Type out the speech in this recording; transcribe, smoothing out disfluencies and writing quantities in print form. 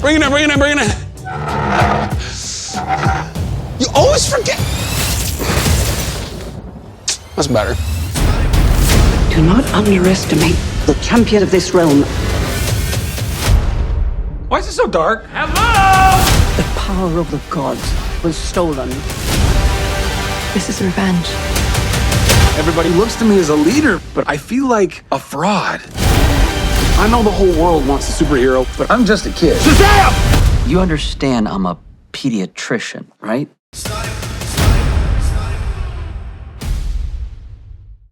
Bring it in, bring it in, bring it in. You always forget. That's better. Do not underestimate the champion of this realm. Why is it so dark? The power of the gods was stolen. This is revenge. Everybody looks to me as a leader, but I feel like a fraud. I know the whole world wants a superhero, but I'm just a kid. Shazam! You understand I'm a pediatrician, right?